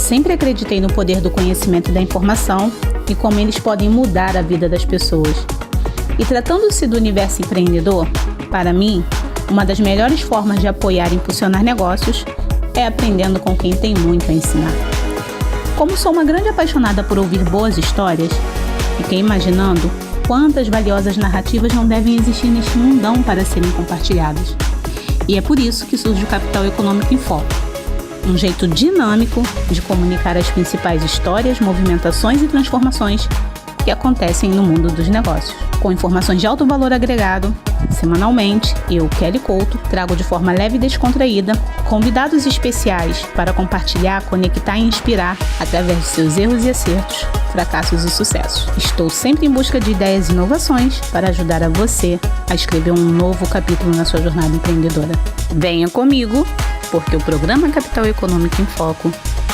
sempre acreditei no poder do conhecimento e da informação e como eles podem mudar a vida das pessoas. E tratando-se do universo empreendedor, para mim, uma das melhores formas de apoiar e impulsionar negócios é aprendendo com quem tem muito a ensinar. Como sou uma grande apaixonada por ouvir boas histórias, fiquei imaginando quantas valiosas narrativas não devem existir neste mundão para serem compartilhadas. E é por isso que surge o Capital Econômico em Foco, um jeito dinâmico de comunicar as principais histórias, movimentações e transformações que acontecem no mundo dos negócios. Com informações de alto valor agregado, semanalmente, eu, Kelly Couto, trago de forma leve e descontraída convidados especiais para compartilhar, conectar e inspirar através de seus erros e acertos, fracassos e sucessos. Estou sempre em busca de ideias e inovações para ajudar a você a escrever um novo capítulo na sua jornada empreendedora. Venha comigo, porque o programa Capital Econômico em Foco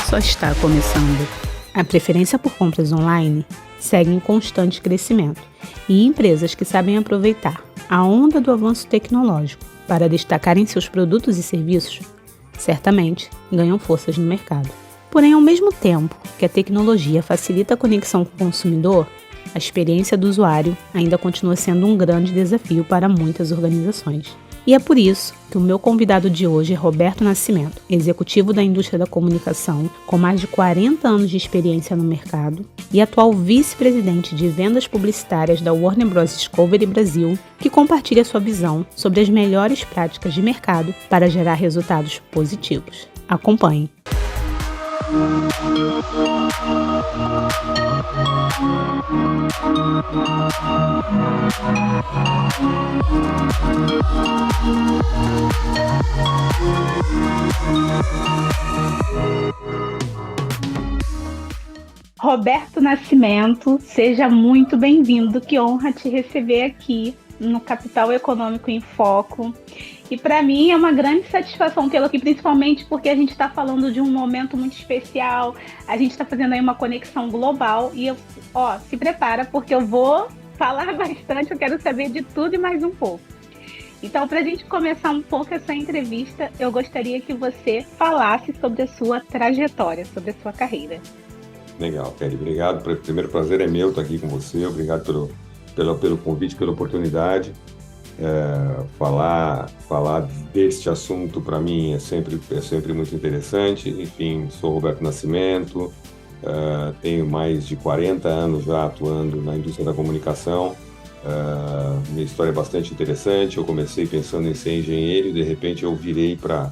só está começando. A preferência por compras online segue em constante crescimento e empresas que sabem aproveitar a onda do avanço tecnológico para destacarem seus produtos e serviços certamente ganham forças no mercado. Porém, ao mesmo tempo que a tecnologia facilita a conexão com o consumidor, a experiência do usuário ainda continua sendo um grande desafio para muitas organizações. E é por isso que o meu convidado de hoje é Roberto Nascimento, executivo da indústria da comunicação, com mais de 40 anos de experiência no mercado e atual vice-presidente de vendas publicitárias da Warner Bros. Discovery Brasil, que compartilha sua visão sobre as melhores práticas de mercado para gerar resultados positivos. Acompanhe! Roberto Nascimento, seja muito bem-vindo. Que honra te receber aqui no Capital Econômico em Foco. E para mim é uma grande satisfação tê-lo aqui, principalmente porque a gente está falando de um momento muito especial, a gente está fazendo aí uma conexão global e se prepara porque eu vou falar bastante, eu quero saber de tudo e mais um pouco. Então, para a gente começar um pouco essa entrevista, eu gostaria que você falasse sobre a sua trajetória, sobre a sua carreira. Legal, Kelly, obrigado. Primeiro prazer é meu estar aqui com você, obrigado pelo convite, pela oportunidade. Falar deste assunto para mim é sempre muito interessante. Enfim, sou Roberto Nascimento, tenho mais de 40 anos já atuando na indústria da comunicação. Minha história é bastante interessante. Eu comecei pensando em ser engenheiro e de repente eu virei para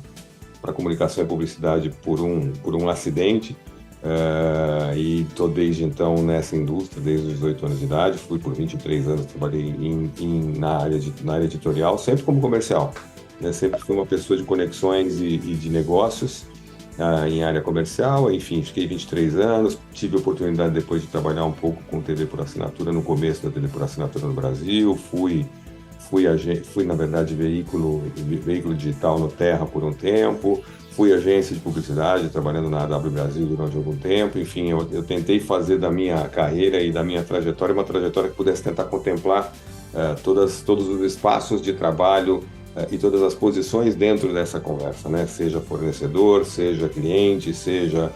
comunicação e publicidade por um acidente. E estou desde então nessa indústria, desde os 18 anos de idade. Fui por 23 anos, trabalhei na área editorial, sempre como comercial, né? Sempre fui uma pessoa de conexões e de negócios em área comercial. Enfim, fiquei 23 anos, tive a oportunidade depois de trabalhar um pouco com TV por assinatura, no começo da TV por assinatura no Brasil. Fui na verdade veículo digital no Terra por um tempo. Fui agência de publicidade, trabalhando na AW Brasil durante algum tempo. Enfim, eu tentei fazer da minha carreira e da minha trajetória uma trajetória que pudesse tentar contemplar todos os espaços de trabalho e todas as posições dentro dessa conversa, né? Seja fornecedor, seja cliente, seja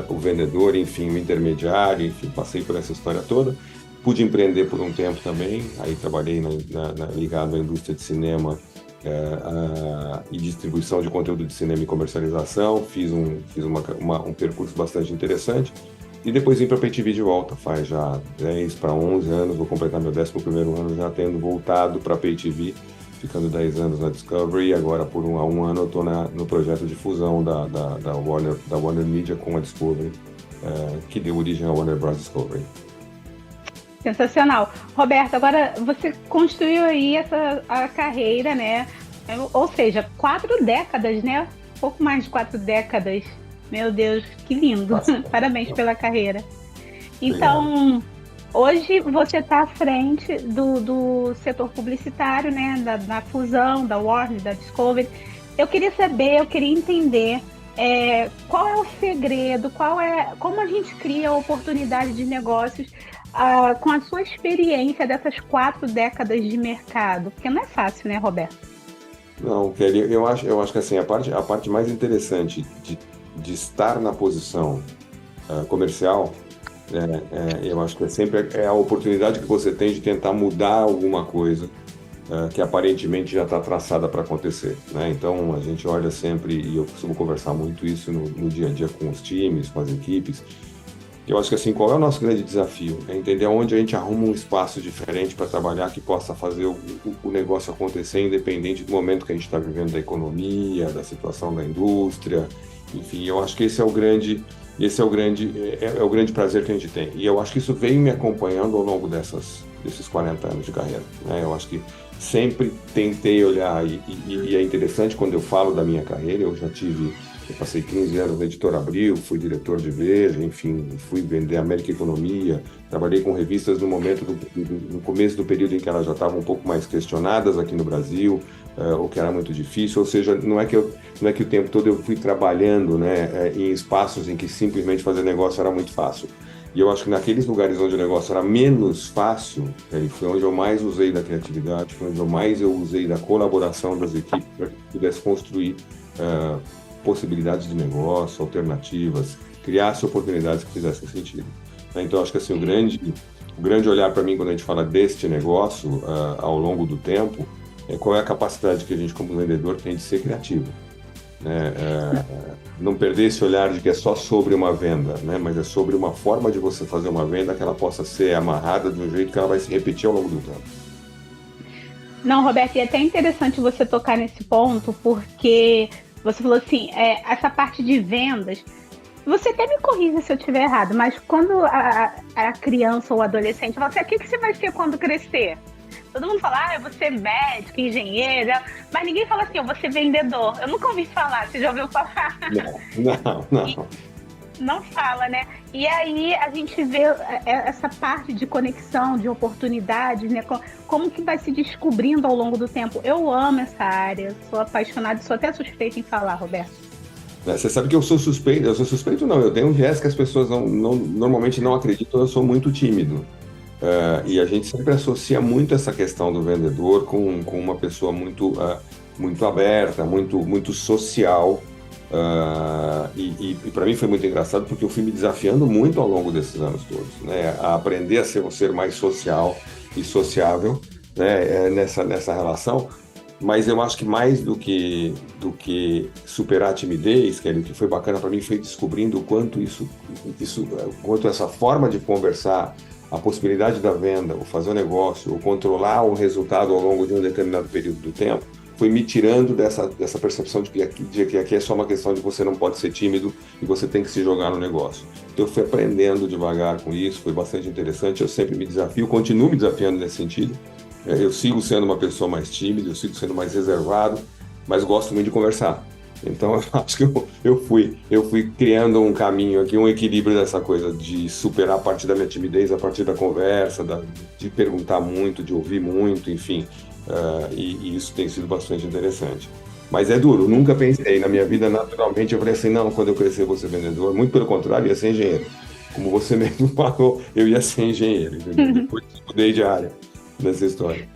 o vendedor, enfim, o intermediário, enfim, passei por essa história toda. Pude empreender por um tempo também, aí trabalhei ligado à indústria de cinema e distribuição de conteúdo de cinema e comercialização. Fiz um percurso bastante interessante e depois vim para a PayTV de volta. Faz já 10 para 11 anos, vou completar meu 11º ano já tendo voltado para a PayTV, ficando 10 anos na Discovery, e agora há um ano eu estou no projeto de fusão da Warner Media com a Discovery, que deu origem à Warner Bros. Discovery. Sensacional. Roberto, agora você construiu aí a carreira, né? Ou seja, 4 décadas, né? Pouco mais de 4 décadas. Meu Deus, que lindo. Parabéns pela carreira. Então, hoje você está à frente do setor publicitário, né? Da fusão, da Warner, da Discovery. Eu queria entender qual é o segredo, como a gente cria oportunidade de negócios com a sua experiência dessas 4 décadas de mercado, porque não é fácil, né, Roberto? Não, Kelly, eu acho que assim, a parte mais interessante de estar na posição comercial, eu acho que sempre é a oportunidade que você tem de tentar mudar alguma coisa que aparentemente já está traçada para acontecer, né? Então, a gente olha sempre, e eu costumo conversar muito isso no dia a dia com os times, com as equipes. Eu acho que assim, qual é o nosso grande desafio? É entender onde a gente arruma um espaço diferente para trabalhar que possa fazer o negócio acontecer, independente do momento que a gente está vivendo, da economia, da situação da indústria. Enfim, eu acho que esse é o grande prazer que a gente tem. E eu acho que isso vem me acompanhando ao longo desses 40 anos de carreira, né? Eu acho que sempre tentei olhar, e é interessante quando eu falo da minha carreira, eu passei 15 anos na Editora Abril, fui diretor de Veja, enfim, fui vender América Economia, trabalhei com revistas no começo do período em que elas já estavam um pouco mais questionadas aqui no Brasil, o que era muito difícil, ou seja, não é que o tempo todo eu fui trabalhando, né, em espaços em que simplesmente fazer negócio era muito fácil. E eu acho que naqueles lugares onde o negócio era menos fácil, foi onde eu mais usei da criatividade, foi onde eu usei da colaboração das equipes para que pudesse construir possibilidades de negócio, alternativas, criasse oportunidades que fizessem sentido. Então, acho que assim, o grande olhar para mim quando a gente fala deste negócio ao longo do tempo é qual é a capacidade que a gente, como vendedor, tem de ser criativo. Né? Não perder esse olhar de que é só sobre uma venda, né? Mas é sobre uma forma de você fazer uma venda que ela possa ser amarrada de um jeito que ela vai se repetir ao longo do tempo. Não, Roberto, e é até interessante você tocar nesse ponto, porque você falou assim, essa parte de vendas, você até me corrija se eu estiver errado, mas quando a criança ou adolescente fala assim, o que você vai ser quando crescer? Todo mundo fala, eu vou ser médico, engenheiro, mas ninguém fala assim, eu vou ser vendedor. Eu nunca ouvi falar, você já ouviu falar? Não. Não fala, né? E aí a gente vê essa parte de conexão, de oportunidades, né? Como que vai se descobrindo ao longo do tempo. Eu amo essa área, sou apaixonada, sou até suspeita em falar, Roberto. Você sabe que eu sou suspeito não, eu tenho um viés que as pessoas normalmente não acreditam, eu sou muito tímido. E a gente sempre associa muito essa questão do vendedor com uma pessoa muito aberta, muito social. E para mim foi muito engraçado porque eu fui me desafiando muito ao longo desses anos todos, né, a aprender a ser um ser mais social e sociável, né, nessa relação. Mas eu acho que mais do que superar a timidez, que foi bacana para mim, foi descobrindo o quanto essa forma de conversar, a possibilidade da venda, o fazer o negócio, o controlar o resultado ao longo de um determinado período do tempo, foi me tirando dessa percepção de que aqui é só uma questão de você não pode ser tímido e você tem que se jogar no negócio. Então eu fui aprendendo devagar com isso, foi bastante interessante, eu sempre me desafio, continuo me desafiando nesse sentido. Eu sigo sendo uma pessoa mais tímida, eu sigo sendo mais reservado, mas gosto muito de conversar. Então, eu acho que eu fui criando um caminho aqui, um equilíbrio dessa coisa de superar a partir da minha timidez, a partir da conversa, de perguntar muito, de ouvir muito, enfim. E isso tem sido bastante interessante. Mas é duro, nunca pensei na minha vida naturalmente, eu falei assim, não, quando eu crescer eu vou ser vendedor. Muito pelo contrário, eu ia ser engenheiro. Como você mesmo falou, eu ia ser engenheiro, entendeu? Depois eu mudei de área nessa história.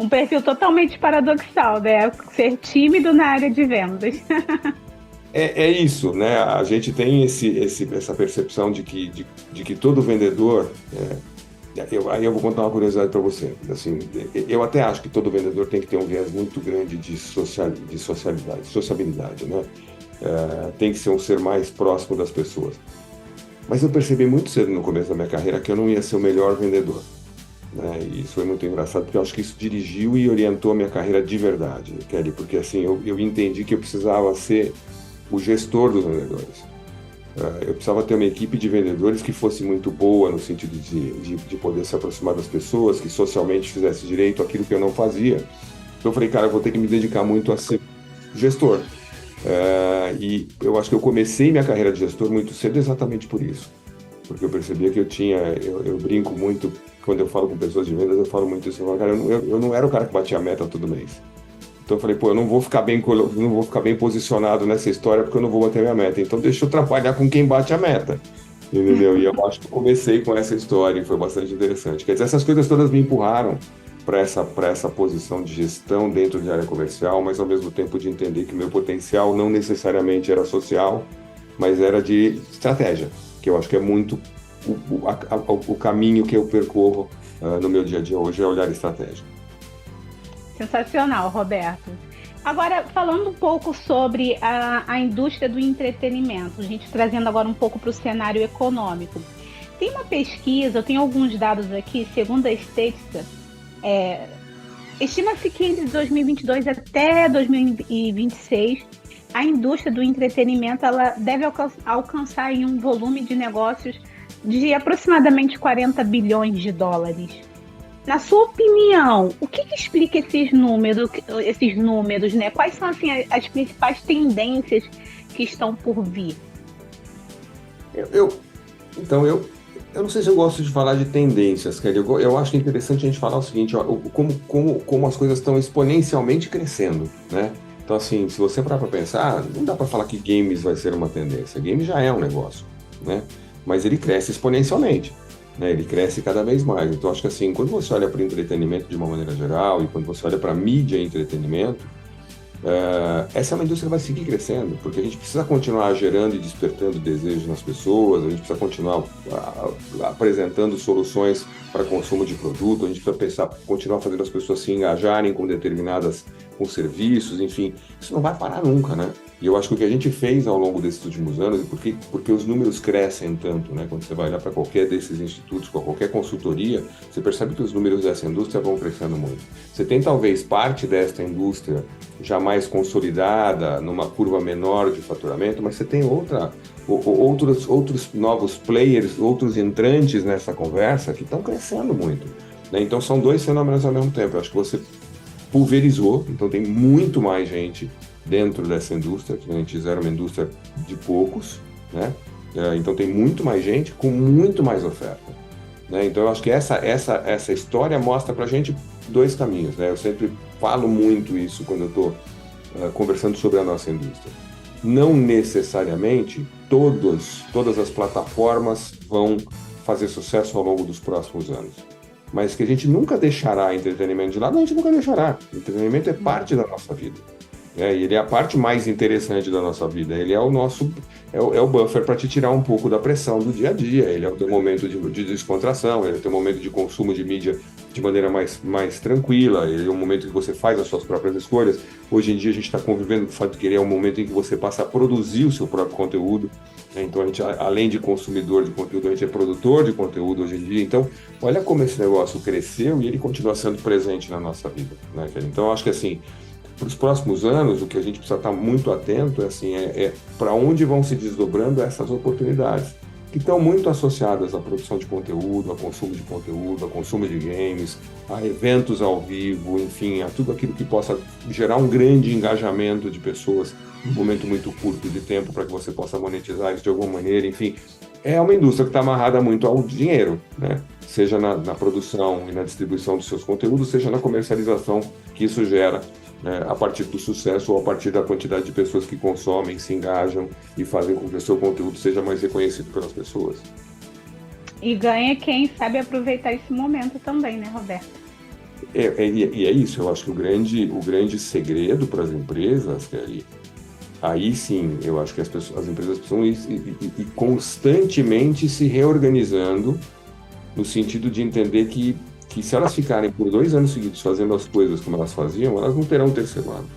Um perfil totalmente paradoxal, né? Ser tímido na área de vendas. É isso, né? A gente tem essa percepção de que todo vendedor... Aí eu vou contar uma curiosidade para você. Assim, eu até acho que todo vendedor tem que ter um viés muito grande de sociabilidade, né? Tem que ser um ser mais próximo das pessoas. Mas eu percebi muito cedo no começo da minha carreira que eu não ia ser o melhor vendedor. Né? E isso foi muito engraçado, porque eu acho que isso dirigiu e orientou a minha carreira de verdade, Kelly, porque assim, eu entendi que eu precisava ser o gestor dos vendedores. Eu precisava ter uma equipe de vendedores que fosse muito boa no sentido de poder se aproximar das pessoas, que socialmente fizesse direito àquilo que eu não fazia. Então eu falei, cara, eu vou ter que me dedicar muito a ser gestor. E eu acho que eu comecei minha carreira de gestor muito cedo exatamente por isso. Porque eu percebia que eu brinco muito, quando eu falo com pessoas de vendas, eu falo muito isso. Eu falo, cara, eu não era o cara que batia a meta todo mês. Então eu falei, eu não vou ficar bem posicionado nessa história porque eu não vou bater minha meta. Então deixa eu trabalhar com quem bate a meta. Entendeu? E eu acho que eu comecei com essa história e foi bastante interessante. Quer dizer, essas coisas todas me empurraram para essa posição de gestão dentro de área comercial, mas ao mesmo tempo de entender que o meu potencial não necessariamente era social, mas era de estratégia. que eu acho que é muito o caminho que eu percorro no meu dia a dia hoje, é olhar estratégico. Sensacional, Roberto. Agora, falando um pouco sobre a indústria do entretenimento, a gente trazendo agora um pouco para o cenário econômico. Tem uma pesquisa, eu tenho alguns dados aqui, segundo a Statista, estima-se que entre 2022 até 2026, a indústria do entretenimento ela deve alcançar em um volume de negócios de aproximadamente 40 bilhões de dólares. Na sua opinião, o que explica esses números, né? Quais são assim, as principais tendências que estão por vir? Então, eu não sei se eu gosto de falar de tendências, Kelly. Eu acho interessante a gente falar o seguinte, ó, como as coisas estão exponencialmente crescendo, né? Então, assim, se você parar para pensar, não dá para falar que games vai ser uma tendência. Game já é um negócio, né? Mas ele cresce exponencialmente. Né, ele cresce cada vez mais. Então, acho que assim, quando você olha para o entretenimento de uma maneira geral e quando você olha para a mídia e entretenimento, essa é uma indústria que vai seguir crescendo, porque a gente precisa continuar gerando e despertando desejos nas pessoas, a gente precisa continuar apresentando soluções para consumo de produto, a gente precisa continuar fazendo as pessoas se engajarem com serviços, enfim, isso não vai parar nunca, né? E eu acho que o que a gente fez ao longo desses últimos anos, porque os números crescem tanto, né? Quando você vai olhar para qualquer desses institutos, para qualquer consultoria, você percebe que os números dessa indústria vão crescendo muito. Você tem talvez parte desta indústria já mais consolidada, numa curva menor de faturamento, mas você tem outros novos players, outros entrantes nessa conversa que estão crescendo muito. Né? Então são dois fenômenos ao mesmo tempo. Eu acho que você pulverizou, então tem muito mais gente dentro dessa indústria, que antes era uma indústria de poucos, né? Então tem muito mais gente com muito mais oferta. Né? Então eu acho que essa história mostra pra gente dois caminhos. Né? Eu sempre falo muito isso quando eu estou conversando sobre a nossa indústria. Não necessariamente todas as plataformas vão fazer sucesso ao longo dos próximos anos. Mas que a gente nunca deixará entretenimento de lado, a gente nunca deixará. O entretenimento é parte da nossa vida. E ele é a parte mais interessante da nossa vida. Ele é o nosso, é o buffer para te tirar um pouco da pressão do dia a dia. Ele é o teu momento de descontração, ele é o teu momento de consumo de mídia de maneira mais tranquila, ele é o momento que você faz as suas próprias escolhas. Hoje em dia a gente está convivendo com o fato de que ele é o momento em que você passa a produzir o seu próprio conteúdo. Então a gente, além de consumidor de conteúdo, a gente é produtor de conteúdo hoje em dia. Então, olha como esse negócio cresceu e ele continua sendo presente na nossa vida. Né? Então, eu acho que assim, para os próximos anos, o que a gente precisa estar muito atento é para onde vão se desdobrando essas oportunidades, que estão muito associadas à produção de conteúdo, a consumo de games, a eventos ao vivo, enfim, a tudo aquilo que possa gerar um grande engajamento de pessoas num momento muito curto de tempo para que você possa monetizar isso de alguma maneira, enfim. É uma indústria que está amarrada muito ao dinheiro, né? Seja na produção e na distribuição dos seus conteúdos, seja na comercialização que isso gera, né, a partir do sucesso ou a partir da quantidade de pessoas que consomem, se engajam e fazem com que o seu conteúdo seja mais reconhecido pelas pessoas. E ganha quem sabe aproveitar esse momento também, né, Roberto? E é isso, eu acho que o grande segredo para as empresas, aí sim, eu acho que as empresas precisam ir constantemente se reorganizando no sentido de entender que se elas ficarem por 2 anos seguidos fazendo as coisas como elas faziam, elas não terão terceiro ano.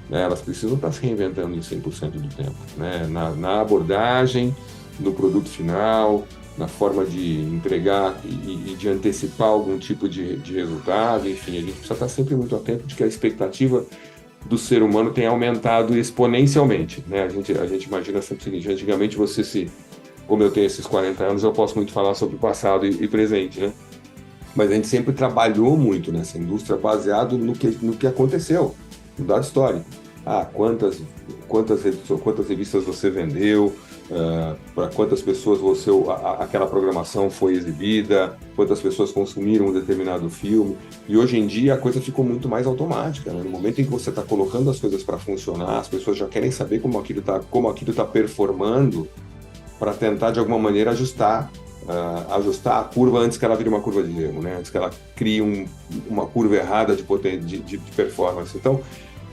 Né? Elas precisam estar se reinventando em 100% do tempo. Né? Na abordagem, no produto final, na forma de entregar e de antecipar algum tipo de resultado. Enfim, a gente precisa estar sempre muito atento de que a expectativa do ser humano tem aumentado exponencialmente. Né? A gente imagina sempre o seguinte, antigamente como eu tenho esses 40 anos, eu posso muito falar sobre passado e presente, né? Mas a gente sempre trabalhou muito nessa indústria baseado no que aconteceu, no dado histórico. Quantas revistas você vendeu, para quantas pessoas aquela programação foi exibida, quantas pessoas consumiram um determinado filme. E hoje em dia a coisa ficou muito mais automática. Né? No momento em que você está colocando as coisas para funcionar, as pessoas já querem saber como aquilo está performando, para tentar, de alguma maneira, ajustar a curva antes que ela vire uma curva de erro, né? Antes que ela crie uma curva errada de performance. Então,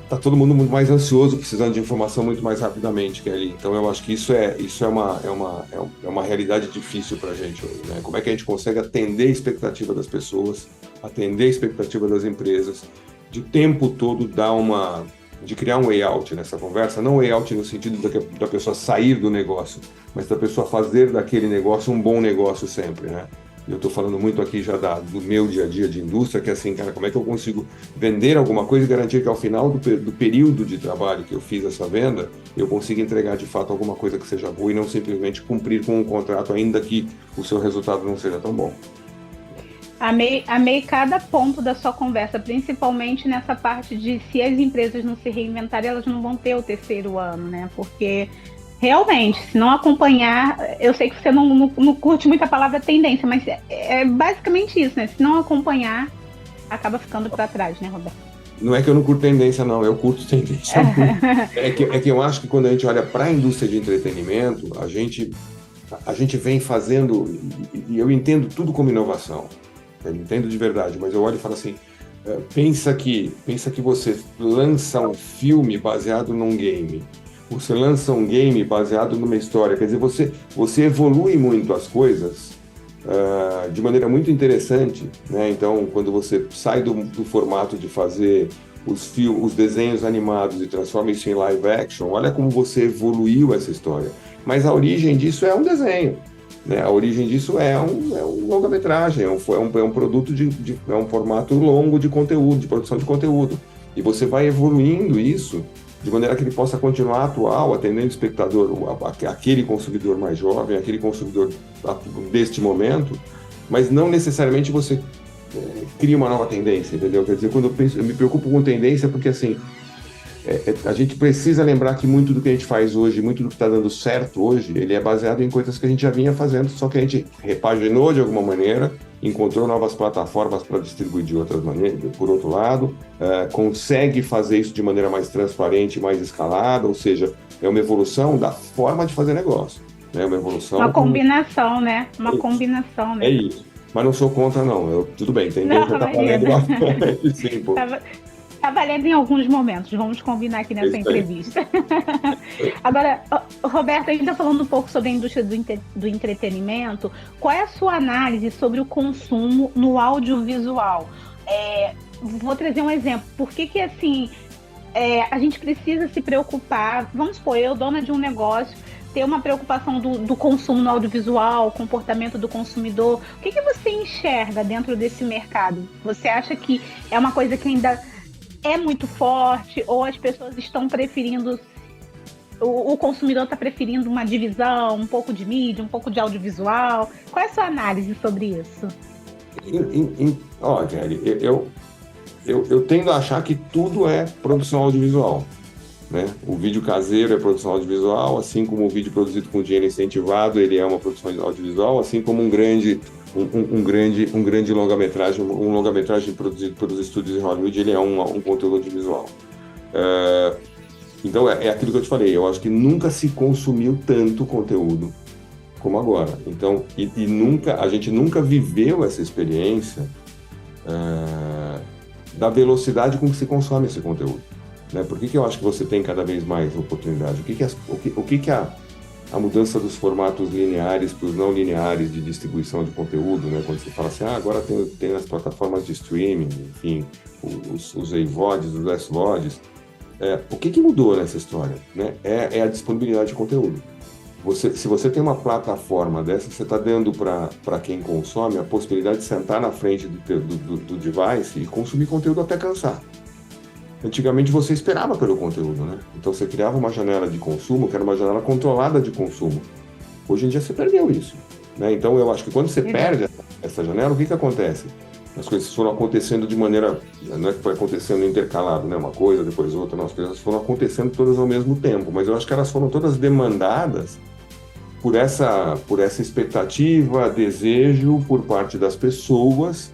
tá todo mundo muito mais ansioso, precisando de informação muito mais rapidamente, Kelly. Então eu acho que isso é uma realidade difícil para a gente hoje, né? Como é que a gente consegue atender a expectativa das pessoas, atender a expectativa das empresas, de o tempo todo de criar um way out nessa conversa, não way out no sentido da pessoa sair do negócio, mas da pessoa fazer daquele negócio um bom negócio sempre, né? Eu estou falando muito aqui já do meu dia a dia de indústria, que é assim, cara, como é que eu consigo vender alguma coisa e garantir que ao final do período de trabalho que eu fiz essa venda, eu consiga entregar de fato alguma coisa que seja boa e não simplesmente cumprir com um contrato, ainda que o seu resultado não seja tão bom. Amei cada ponto da sua conversa, principalmente nessa parte de se as empresas não se reinventarem, elas não vão ter o terceiro ano, né? Porque realmente, se não acompanhar, eu sei que você não curte muito a palavra tendência, mas é basicamente isso, né? Se não acompanhar, acaba ficando para trás, né, Roberto? Não é que eu não curto tendência, não, eu curto tendência. É que eu acho que quando a gente olha para a indústria de entretenimento, a gente vem fazendo, e eu entendo tudo como inovação, eu entendo de verdade, mas eu olho e falo assim, pensa que você lança um filme baseado num game, você lança um game baseado numa história, quer dizer, você evolui muito as coisas de maneira muito interessante, né? Então, quando você sai do formato de fazer os desenhos animados e transforma isso em live action, olha como você evoluiu essa história. Mas a origem disso é um desenho, né? A origem disso é um longa-metragem, é um produto é um formato longo de conteúdo, de produção de conteúdo. E você vai evoluindo isso de maneira que ele possa continuar atual, atendendo o espectador, aquele consumidor mais jovem, aquele consumidor deste momento, mas não necessariamente você cria uma nova tendência, entendeu? Quer dizer, quando eu me preocupo com tendência, porque assim, a gente precisa lembrar que muito do que a gente faz hoje, muito do que está dando certo hoje, ele é baseado em coisas que a gente já vinha fazendo, só que a gente repaginou de alguma maneira, encontrou novas plataformas para distribuir de outras maneiras, por outro lado, consegue fazer isso de maneira mais transparente, mais escalada, ou seja, é uma evolução da forma de fazer negócio, né? Uma evolução... Uma combinação, né? Uma combinação, né? É isso. Mas não sou contra, não. Tudo bem, tem gente que está valendo bastante, sim, pô. Tá valendo em alguns momentos, vamos combinar aqui nessa entrevista. Agora, Roberto, ainda falando um pouco sobre a indústria do entretenimento, qual é a sua análise sobre o consumo no audiovisual? Vou trazer um exemplo. Por que assim, a gente precisa se preocupar, vamos supor, eu, dona de um negócio, ter uma preocupação do consumo no audiovisual, comportamento do consumidor. O que você enxerga dentro desse mercado? Você acha que é uma coisa que ainda é muito forte, ou as pessoas estão preferindo, o consumidor está preferindo uma divisão, um pouco de mídia, um pouco de audiovisual? Qual é a sua análise sobre isso? Kelly, eu tendo a achar que tudo é produção audiovisual, né? O vídeo caseiro é produção audiovisual, assim como o vídeo produzido com dinheiro incentivado, ele é uma produção audiovisual, assim como um grande longa-metragem produzido pelos estúdios de Hollywood, ele é um conteúdo audiovisual. Então, é aquilo que eu te falei, eu acho que nunca se consumiu tanto conteúdo como agora. Então, a gente nunca viveu essa experiência da velocidade com que se consome esse conteúdo, né? Por que eu acho que você tem cada vez mais oportunidade? O que a mudança dos formatos lineares para os não lineares de distribuição de conteúdo, né? Quando você fala assim, agora tem as plataformas de streaming, enfim, os AVODs, os SVODs, o que mudou nessa história, né? É a disponibilidade de conteúdo. Se você tem uma plataforma dessa, você está dando para quem consome a possibilidade de sentar na frente do device e consumir conteúdo até cansar. Antigamente você esperava pelo conteúdo, né? Então você criava uma janela de consumo, que era uma janela controlada de consumo. Hoje em dia você perdeu isso, né? Então eu acho que quando você perde essa janela, o que acontece? As coisas foram acontecendo de maneira... Não é que foi acontecendo intercalado, né? Uma coisa, depois outra. Não, as coisas foram acontecendo todas ao mesmo tempo. Mas eu acho que elas foram todas demandadas por essa expectativa, desejo por parte das pessoas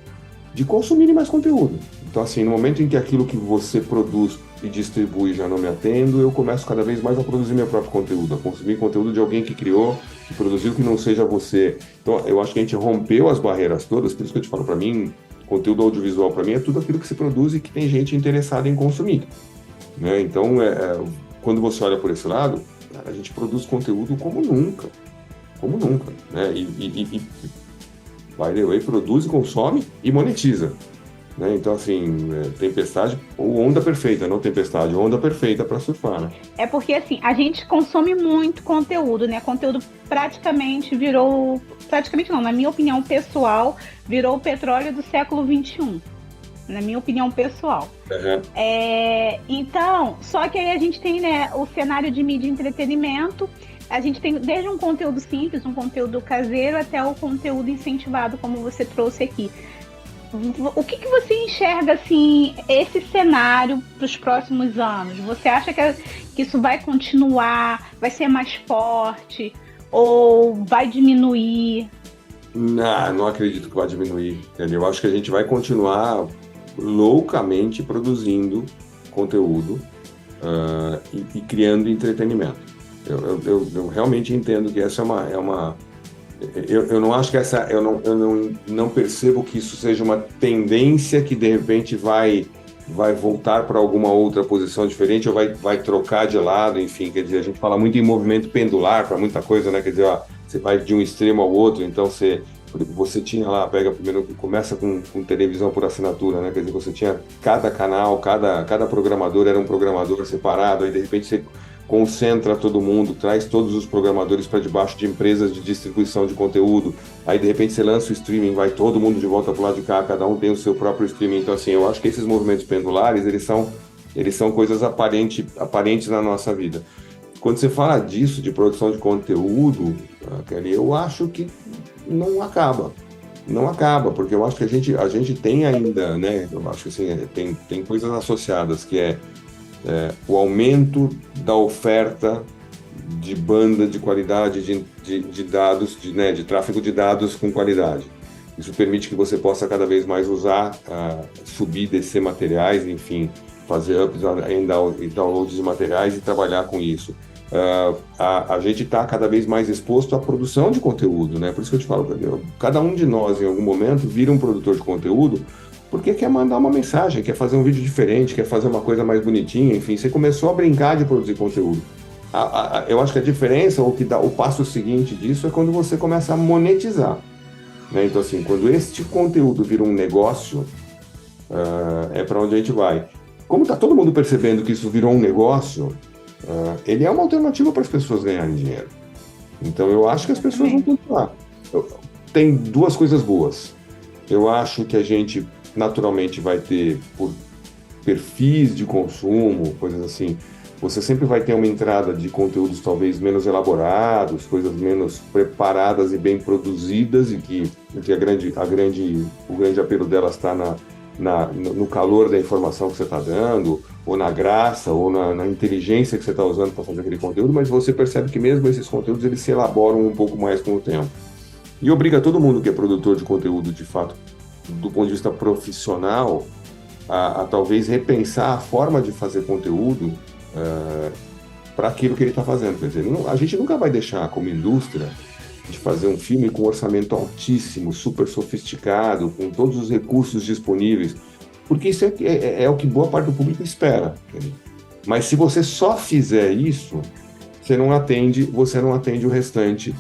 de consumirem mais conteúdo. Então, assim, no momento em que aquilo que você produz e distribui já não me atendo, eu começo cada vez mais a produzir meu próprio conteúdo, a consumir conteúdo de alguém que criou, que produziu, que não seja você. Então, eu acho que a gente rompeu as barreiras todas, por isso que eu te falo, para mim, conteúdo audiovisual, para mim, é tudo aquilo que se produz e que tem gente interessada em consumir. né? Então, quando você olha por esse lado, cara, a gente produz conteúdo como nunca, né? E by the way, produz, consome e monetiza, né? Então, assim, tempestade ou onda perfeita, não tempestade, onda perfeita para surfar, né? É porque, assim, a gente consome muito conteúdo, né? Conteúdo praticamente virou... Praticamente não, na minha opinião pessoal, virou o petróleo do século XXI. Na minha opinião pessoal. Uhum. Então, só que aí a gente tem, né, o cenário de mídia e entretenimento. A gente tem desde um conteúdo simples, um conteúdo caseiro, até o conteúdo incentivado, como você trouxe aqui. O que você enxerga, assim, esse cenário para os próximos anos? Você acha que isso vai continuar, vai ser mais forte ou vai diminuir? Não acredito que vai diminuir, entendeu? Eu acho que a gente vai continuar loucamente produzindo conteúdo e criando entretenimento. Eu realmente entendo que essa é uma eu não acho que eu não percebo que isso seja uma tendência que de repente vai voltar para alguma outra posição diferente ou vai trocar de lado, enfim, quer dizer, a gente fala muito em movimento pendular para muita coisa, né? Quer dizer, ó, você vai de um extremo ao outro, então você tinha lá, pega primeiro, começa com televisão por assinatura, né? Quer dizer, você tinha cada canal, cada programador era um programador separado, aí de repente você concentra todo mundo, traz todos os programadores para debaixo de empresas de distribuição de conteúdo, aí de repente você lança o streaming, vai todo mundo de volta para o lado de cá, cada um tem o seu próprio streaming. Então, assim, eu acho que esses movimentos pendulares, eles são coisas aparentes na nossa vida. Quando você fala disso, de produção de conteúdo, Kelly, eu acho que não acaba. Não acaba, porque eu acho que a gente tem ainda, né? Eu acho que assim, tem coisas associadas, que é o aumento da oferta de banda de qualidade, de dados, de tráfego de dados com qualidade. Isso permite que você possa cada vez mais usar, subir, descer materiais, enfim, fazer ups e downloads de materiais e trabalhar com isso. A gente está cada vez mais exposto à produção de conteúdo, né? Por isso que eu te falo, cada um de nós, em algum momento, vira um produtor de conteúdo porque quer mandar uma mensagem, quer fazer um vídeo diferente, quer fazer uma coisa mais bonitinha, enfim, você começou a brincar de produzir conteúdo. Eu acho que a diferença, ou que dá o passo seguinte disso, é quando você começa a monetizar, né? Então, assim, quando este conteúdo vira um negócio, é para onde a gente vai. Como está todo mundo percebendo que isso virou um negócio, ele é uma alternativa para as pessoas ganharem dinheiro. Então, eu acho que as pessoas vão continuar. Tem duas coisas boas. Eu acho que a gente naturalmente vai ter, por perfis de consumo, coisas assim, você sempre vai ter uma entrada de conteúdos talvez menos elaborados, coisas menos preparadas e bem produzidas, e que o grande apelo delas está no calor da informação que você está dando, ou na graça, ou na inteligência que você está usando para fazer aquele conteúdo, mas você percebe que mesmo esses conteúdos eles se elaboram um pouco mais com o tempo. E obriga todo mundo que é produtor de conteúdo, de fato, do ponto de vista profissional, a talvez repensar a forma de fazer conteúdo para aquilo que ele está fazendo. Quer dizer, a gente nunca vai deixar, como indústria, de fazer um filme com orçamento altíssimo, super sofisticado, com todos os recursos disponíveis, porque isso é o que boa parte do público espera. Mas se você só fizer isso, você não atende o restante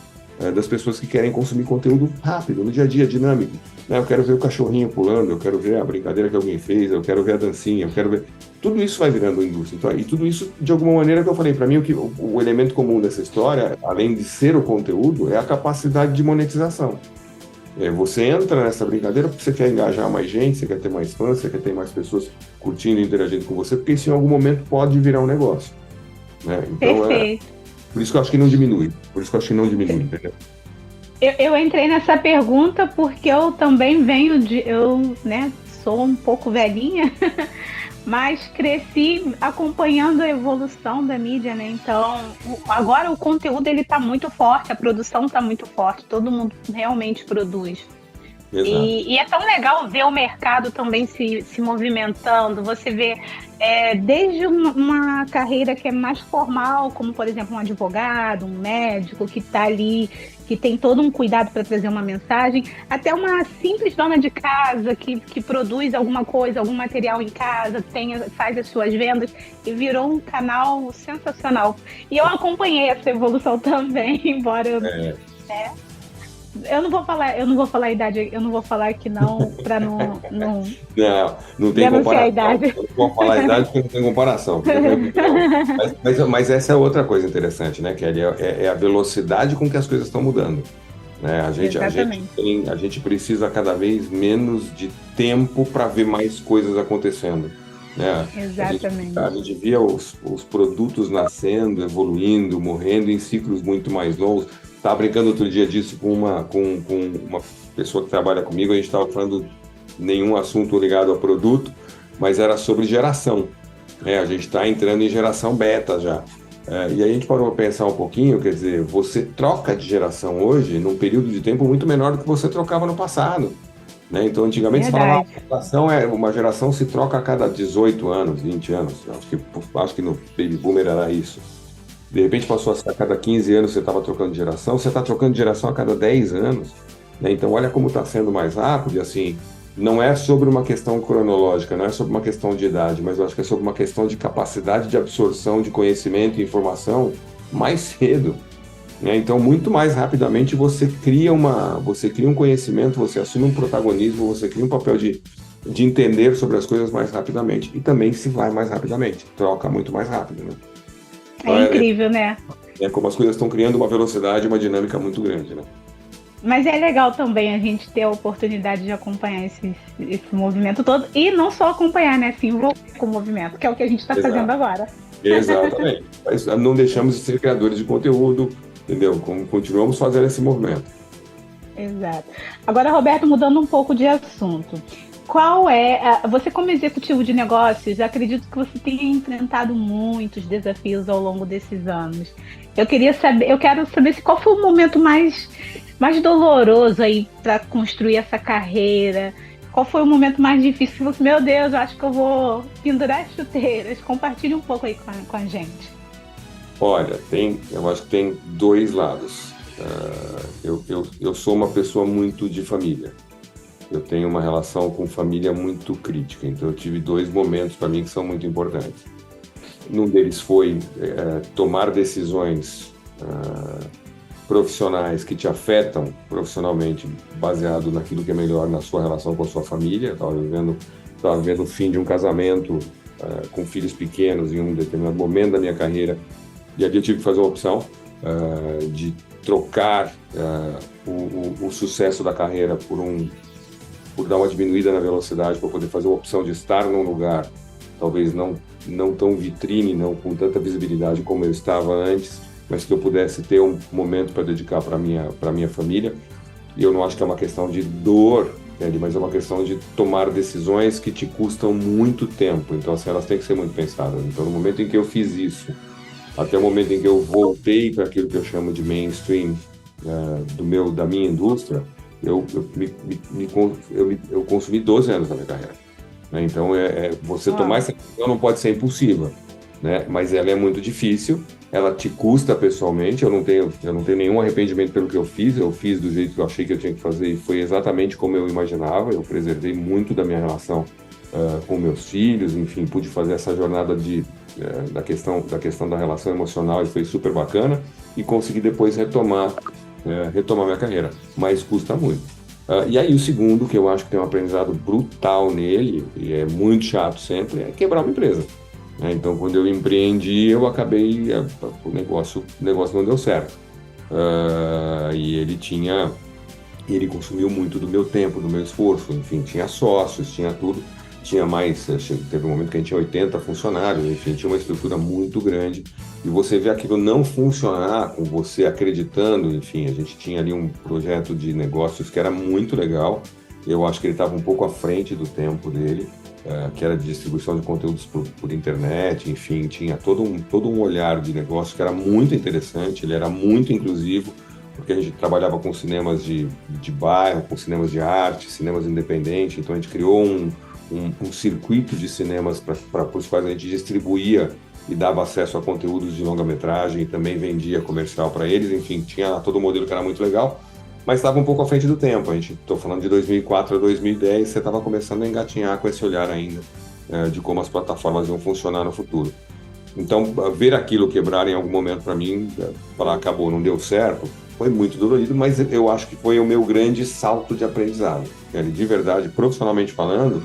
das pessoas que querem consumir conteúdo rápido, no dia a dia, dinâmico. Eu quero ver o cachorrinho pulando, eu quero ver a brincadeira que alguém fez, eu quero ver a dancinha, eu quero ver... Tudo isso vai virando indústria. Então, e tudo isso, de alguma maneira, que eu falei, para mim, o elemento comum dessa história, além de ser o conteúdo, é a capacidade de monetização. Você entra nessa brincadeira porque você quer engajar mais gente, você quer ter mais fãs, você quer ter mais pessoas curtindo e interagindo com você, porque isso em algum momento pode virar um negócio. Né? Então, perfeito. Por isso que eu acho que não diminui. Entendeu? Eu entrei nessa pergunta porque eu também eu, né, sou um pouco velhinha, mas cresci acompanhando a evolução da mídia, né? Então, agora o conteúdo ele tá muito forte, a produção tá muito forte, todo mundo realmente produz. Exato. E é tão legal ver o mercado também se movimentando. Você vê desde uma carreira que é mais formal, como, por exemplo, um advogado, um médico que está ali, que tem todo um cuidado para trazer uma mensagem, até uma simples dona de casa que produz alguma coisa, algum material em casa, faz as suas vendas e virou um canal sensacional. E eu acompanhei essa evolução também, embora... É, né, eu não vou falar a idade, eu não vou falar que não, para não não tem denunciar a comparação. idade. Eu não vou falar a idade porque não tem comparação. Fica tranquilo. Mas essa é outra coisa interessante, né, Kelly? É a velocidade com que as coisas estão mudando. Né? Exatamente. A gente precisa cada vez menos de tempo para ver mais coisas acontecendo. Né? Exatamente. A gente via os produtos nascendo, evoluindo, morrendo em ciclos muito mais longos. Estava brincando outro dia disso com uma pessoa que trabalha comigo, a gente estava falando nenhum assunto ligado ao produto, mas era sobre geração. Né? A gente está entrando em geração beta já. E aí a gente parou para pensar um pouquinho, quer dizer, você troca de geração hoje num período de tempo muito menor do que você trocava no passado. Né? Então, antigamente se falava uma geração se troca a cada 18 anos, 20 anos. Acho que no Baby Boomer era isso. De repente passou a cada 15 anos você estava trocando de geração, você está trocando de geração a cada 10 anos. Né? Então, olha como está sendo mais rápido. E assim, não é sobre uma questão cronológica, não é sobre uma questão de idade, mas eu acho que é sobre uma questão de capacidade de absorção de conhecimento e informação mais cedo. Né? Então, muito mais rapidamente você cria um conhecimento, você assume um protagonismo, você cria um papel de entender sobre as coisas mais rapidamente. E também se vai mais rapidamente, troca muito mais rápido. Né? É incrível, né? É como as coisas estão criando uma velocidade, uma dinâmica muito grande, né? Mas é legal também a gente ter a oportunidade de acompanhar esse movimento todo e não só acompanhar, né? Se envolver com o movimento, que é o que a gente está fazendo agora. Exatamente. Mas não deixamos de ser criadores de conteúdo, entendeu? Continuamos fazendo esse movimento. Exato. Agora, Roberto, mudando um pouco de assunto. Você como executivo de negócios, acredito que você tenha enfrentado muitos desafios ao longo desses anos. Eu quero saber qual foi o momento mais doloroso aí para construir essa carreira. Qual foi o momento mais difícil que você, meu Deus, eu acho que eu vou pendurar as chuteiras. Compartilhe um pouco aí com a gente. Olha, eu acho que tem dois lados. Eu sou uma pessoa muito de família. Eu tenho uma relação com família muito crítica, então eu tive dois momentos para mim que são muito importantes. Um deles foi tomar decisões profissionais que te afetam profissionalmente, baseado naquilo que é melhor na sua relação com a sua família. Estava vivendo o fim de um casamento com filhos pequenos em um determinado momento da minha carreira, e ali eu tive que fazer uma opção de trocar o sucesso da carreira por dar uma diminuída na velocidade, para poder fazer uma opção de estar num lugar, talvez não tão vitrine, não com tanta visibilidade como eu estava antes, mas que eu pudesse ter um momento para dedicar para minha família. E eu não acho que é uma questão de dor, né, mas é uma questão de tomar decisões que te custam muito tempo. Então, assim, elas têm que ser muito pensadas. Então, no momento em que eu fiz isso, até o momento em que eu voltei para aquilo que eu chamo de mainstream da minha indústria, eu consumi 12 anos da minha carreira. Né? Então, você tomar essa decisão não pode ser impulsiva, né? Mas ela é muito difícil, ela te custa pessoalmente. Eu não tenho nenhum arrependimento pelo que eu fiz do jeito que eu achei que eu tinha que fazer, e foi exatamente como eu imaginava. Eu preservei muito da minha relação com meus filhos, enfim, pude fazer essa jornada da questão da relação emocional, e foi super bacana, e consegui depois retomar minha carreira, mas custa muito. E aí o segundo, que eu acho que tem um aprendizado brutal nele, e é muito chato sempre, é quebrar uma empresa. Então, quando eu empreendi, eu acabei, o negócio não deu certo. E ele consumiu muito do meu tempo, do meu esforço, enfim, tinha sócios, tinha tudo. Teve um momento que a gente tinha 80 funcionários, enfim, tinha uma estrutura muito grande, e você vê aquilo não funcionar com você acreditando, enfim, a gente tinha ali um projeto de negócios que era muito legal. Eu acho que ele estava um pouco à frente do tempo dele, que era de distribuição de conteúdos por internet, enfim, tinha todo um olhar de negócio que era muito interessante, ele era muito inclusivo, porque a gente trabalhava com cinemas de bairro, com cinemas de arte, cinemas independentes, então a gente criou um circuito de cinemas para os quais a gente distribuía e dava acesso a conteúdos de longa-metragem, e também vendia comercial para eles, enfim, tinha todo o modelo que era muito legal, mas estava um pouco à frente do tempo. A gente, estou falando de 2004 a 2010, você estava começando a engatinhar com esse olhar ainda de como as plataformas iam funcionar no futuro. Então, ver aquilo quebrar em algum momento para mim, falar acabou, não deu certo, foi muito dolorido, mas eu acho que foi o meu grande salto de aprendizado. De verdade, profissionalmente falando,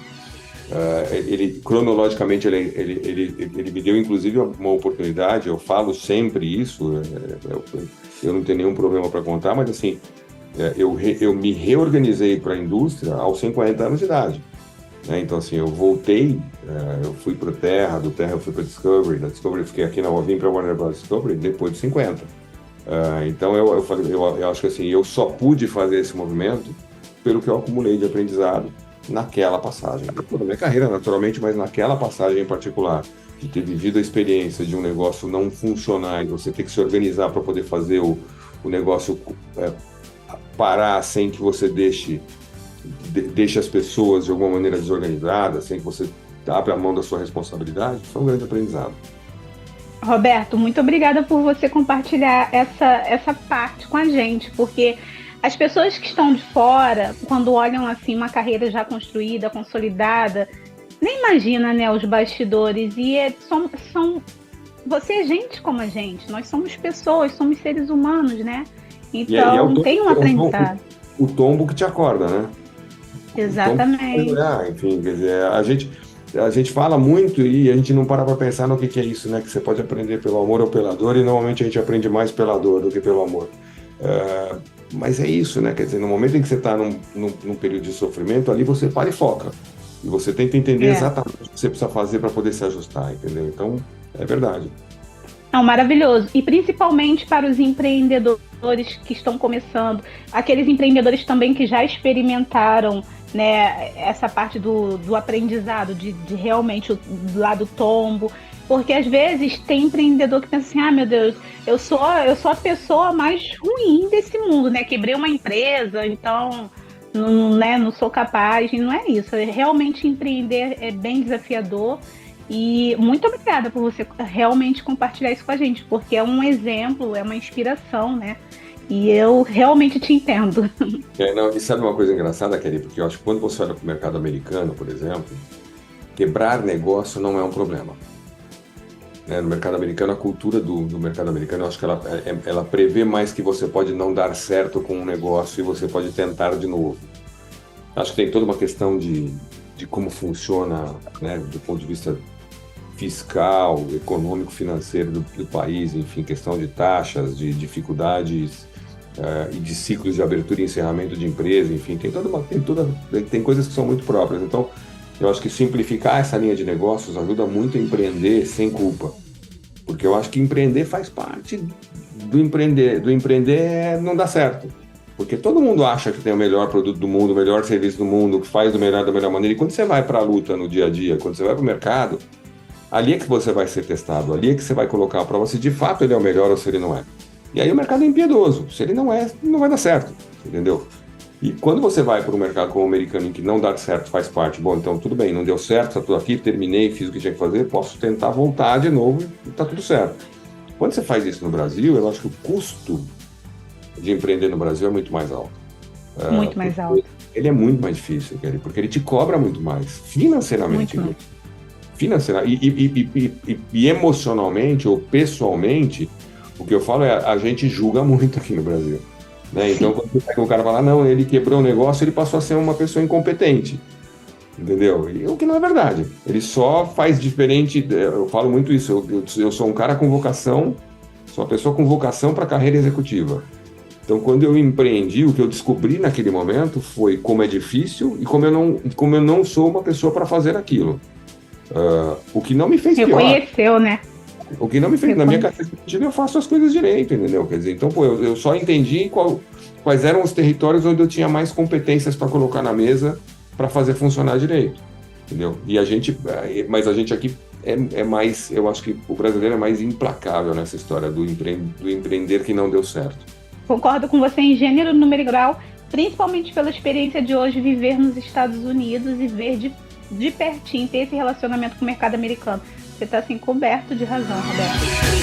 ele cronologicamente ele me deu inclusive uma oportunidade. Eu falo sempre isso, eu não tenho nenhum problema para contar, mas assim, eu me reorganizei para a indústria aos 50 anos de idade, né? Então assim, eu voltei, eu fui para Terra, do Terra eu fui para Discovery, da Discovery eu fiquei aqui na vim para Warner Bros. Discovery depois de 50. Então eu acho que assim, eu só pude fazer esse movimento pelo que eu acumulei de aprendizado naquela passagem, toda a minha carreira naturalmente, mas naquela passagem em particular, de ter vivido a experiência de um negócio não funcionar e você ter que se organizar para poder fazer o negócio parar sem que você deixe as pessoas de alguma maneira desorganizadas, sem que você abra a mão da sua responsabilidade, foi um grande aprendizado. Roberto, muito obrigada por você compartilhar essa parte com a gente, porque as pessoas que estão de fora, quando olham assim uma carreira já construída, consolidada, nem imagina, né, os bastidores. E você é gente como a gente, nós somos pessoas, somos seres humanos, né? Então tem um aprendizado. O tombo que te acorda, né? Exatamente. Enfim, quer dizer, a gente fala muito e a gente não para pensar no que é isso, né? Que você pode aprender pelo amor ou pela dor, e normalmente a gente aprende mais pela dor do que pelo amor. Mas é isso, né? Quer dizer, no momento em que você está num período de sofrimento, ali você para e foca. E você tenta entender exatamente o que você precisa fazer para poder se ajustar, entendeu? Então, é verdade. Não, maravilhoso. E principalmente para os empreendedores que estão começando, aqueles empreendedores também que já experimentaram, né, essa parte do aprendizado, de realmente o lado tombo. Porque às vezes tem empreendedor que pensa assim, meu Deus, eu sou a pessoa mais ruim desse mundo, né? Quebrei uma empresa, então não sou capaz. E não é isso. Realmente empreender é bem desafiador. E muito obrigada por você realmente compartilhar isso com a gente, porque é um exemplo, é uma inspiração, né? E eu realmente te entendo. E sabe uma coisa engraçada, Kelly? Porque eu acho que quando você olha para o mercado americano, por exemplo, quebrar negócio não é um problema. No mercado americano, a cultura do mercado americano, eu acho que ela prevê mais que você pode não dar certo com um negócio e você pode tentar de novo. Acho que tem toda uma questão de como funciona, né, do ponto de vista fiscal, econômico, financeiro do país, enfim, questão de taxas, de dificuldades e de ciclos de abertura e encerramento de empresa, enfim, tem coisas que são muito próprias. Então, eu acho que simplificar essa linha de negócios ajuda muito a empreender sem culpa. Porque eu acho que empreender faz parte do empreender. Do empreender não dá certo. Porque todo mundo acha que tem o melhor produto do mundo, o melhor serviço do mundo, que faz da melhor maneira. E quando você vai para a luta no dia a dia, quando você vai para o mercado, ali é que você vai ser testado, ali é que você vai colocar a prova se de fato ele é o melhor ou se ele não é. E aí o mercado é impiedoso. Se ele não é, não vai dar certo. Entendeu? E quando você vai para um mercado como o americano, em que não dá certo, faz parte, bom, então tudo bem, não deu certo, estou aqui, terminei, fiz o que tinha que fazer, posso tentar voltar de novo e está tudo certo. Quando você faz isso no Brasil, eu acho que o custo de empreender no Brasil é muito mais alto. Muito mais alto. Ele é muito mais difícil, Kelly, porque ele te cobra muito mais, financeiramente. Muito E emocionalmente ou pessoalmente, o que eu falo é, a gente julga muito aqui no Brasil. Né? Então, quando o cara fala, não, ele quebrou o negócio, ele passou a ser uma pessoa incompetente, entendeu? E o que não é verdade. Ele só faz diferente, eu falo muito isso, eu sou um cara com vocação, sou uma pessoa com vocação para carreira executiva. Então, quando eu empreendi, o que eu descobri naquele momento foi como é difícil e como eu não sou uma pessoa para fazer aquilo. O que não me fez pior. Reconheceu, né? O que não me fez, na minha carreira executiva, eu faço as coisas direito, entendeu? Quer dizer, então, eu só entendi quais eram os territórios onde eu tinha mais competências para colocar na mesa para fazer funcionar direito, entendeu? Mas a gente aqui é mais, eu acho que o brasileiro é mais implacável nessa história do empreender que não deu certo. Concordo com você em gênero, número e grau, principalmente pela experiência de hoje viver nos Estados Unidos e ver de pertinho, ter esse relacionamento com o mercado americano. Você está assim, coberto de razão, Roberto.